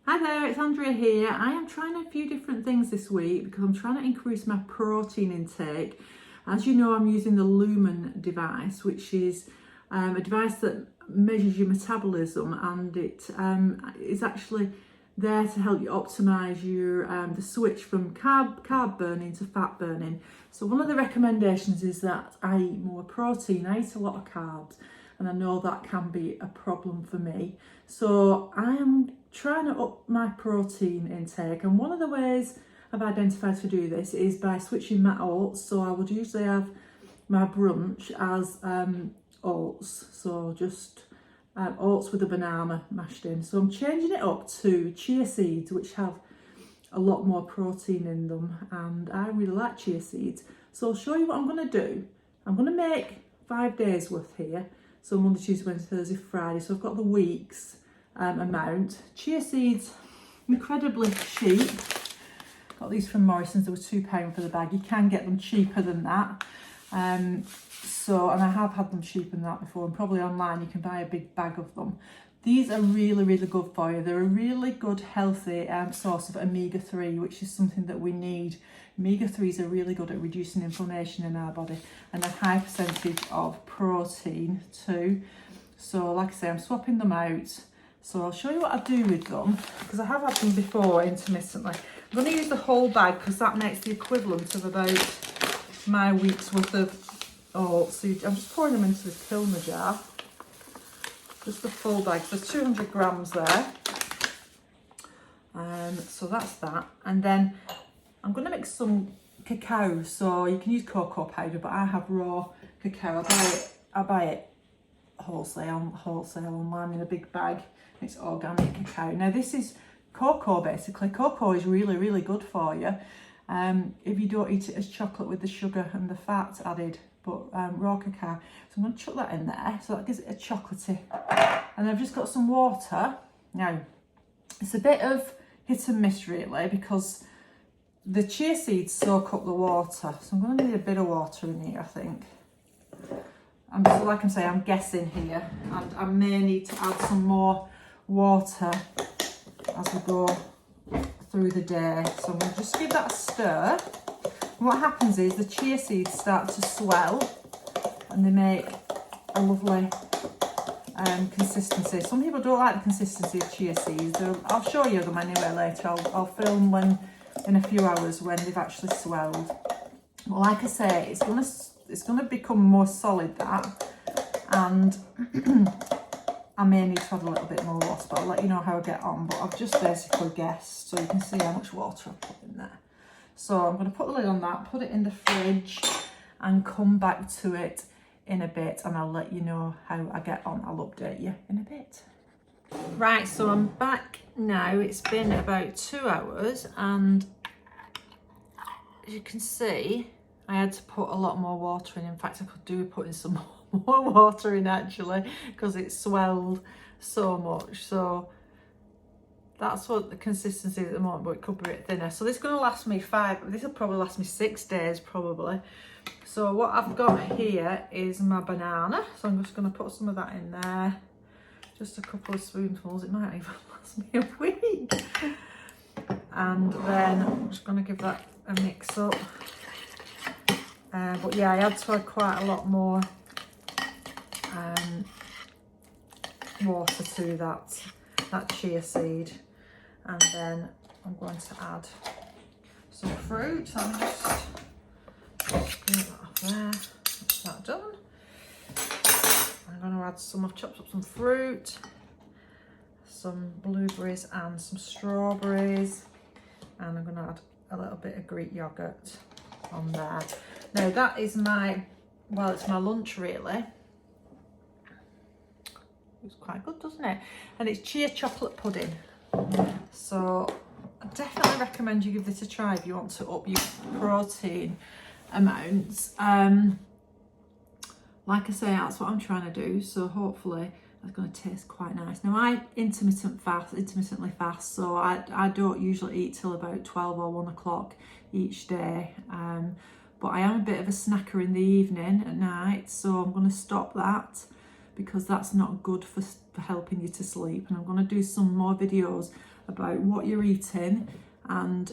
Hi there, it's Andrea here. I am trying a few different things this week because I'm trying to increase my protein intake. As you know, I'm using the Lumen device, which is a device that measures your metabolism, and it is actually there to help you optimize your the switch from carb burning to fat burning. So one of the recommendations is that I eat more protein. I eat a lot of carbs, and I know that can be a problem for me. So I am trying to up my protein intake, and one of the ways I've identified to do this is by switching my oats. So I would usually have my brunch as oats, so just oats with a banana mashed in. So I'm changing it up to chia seeds, which have a lot more protein in them, and I really like chia seeds. So I'll show you what I'm going to do. I'm going to make 5 days worth here. So Monday, Tuesday, Wednesday, Thursday, Friday. So I've got the week's amount. Chia seeds, incredibly cheap. Got these from Morrison's. They were £2 for the bag. You can get them cheaper than that. And I have had them cheaper than that before. And probably online you can buy a big bag of them. These are really, really good for you. They're a really good, healthy source of omega-3, which is something that we need. Omega-3s are really good at reducing inflammation in our body, and a high percentage of protein too. So like I say, I'm swapping them out. So I'll show you what I do with them, because I have had them before intermittently. I'm going to use the whole bag because that makes the equivalent of about my week's worth of oats. So I'm just pouring them into the Kilner jar. Just the full bag, so 200 grams there. So that's that. And then I'm going to mix some cacao. So you can use cocoa powder, but I have raw cacao. I buy it wholesale online in a big bag. It's organic cacao. Now this is cocoa basically. Cocoa is really, really good for you if you don't eat it as chocolate with the sugar and the fat added. But raw cacao. So I'm going to chuck that in there, so that gives it a chocolatey. And I've just got some water. Now, it's a bit of hit and miss really, because the chia seeds soak up the water. So I'm going to need a bit of water in here, I think. And so like I say, I'm guessing here, and I may need to add some more water as we go through the day. So I'm going to just give that a stir. And what happens is the chia seeds start to swell, and they make a lovely consistency. Some people don't like the consistency of chia seeds. I'll show you them anyway later. I'll film when in a few hours when they've actually swelled. But like I say, it's gonna become more solid, that, and I may need to add a little bit more water, but I'll let you know how I get on. But I've just basically guessed, so you can see how much water I've put in there. So I'm going to put the lid on that, put it in the fridge, and come back to it in a bit, and I'll let you know how I get on. I'll update you in a bit. Right, so I'm back now. It's been about 2 hours, and as you can see, I had to put a lot more water in. In fact, I could do with putting some more water in actually, because it swelled so much. So that's what the consistency is at the moment, but it could be a bit thinner. So this is going to last me this will probably last me 6 days probably. So what I've got here is my banana. So I'm just going to put some of that in there. Just a couple of spoonfuls. It might even last me a week. And then I'm just going to give that a mix up. But yeah, I had to add quite a lot more water to that chia seed. And then I'm going to add some fruit. So I'm just get that off there. That's that done. I'm going to add I've chopped up some fruit, some blueberries and some strawberries. And I'm going to add a little bit of Greek yogurt on there. Now that is it's my lunch really. It's quite good, doesn't it? And it's chia chocolate pudding. So I definitely recommend you give this a try if you want to up your protein amounts. Like I say, that's what I'm trying to do. So hopefully that's going to taste quite nice. Now I intermittently fast, so I don't usually eat till about 12 or 1 o'clock each day. But I am a bit of a snacker in the evening at night, so I'm going to stop that, because that's not good for helping you to sleep. And I'm going to do some more videos about what you're eating and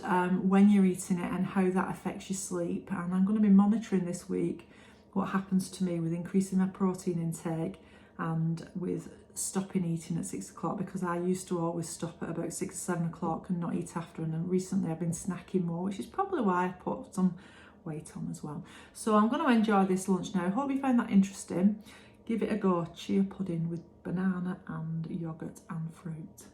when you're eating it and how that affects your sleep. And I'm going to be monitoring this week what happens to me with increasing my protein intake and with stopping eating at 6 o'clock, because I used to always stop at about 6 or 7 o'clock and not eat after, and then recently I've been snacking more, which is probably why I put some weight on as well. So I'm going to enjoy this lunch now. Hope you find that interesting. Give it a go. Chia pudding with banana and yogurt and fruit.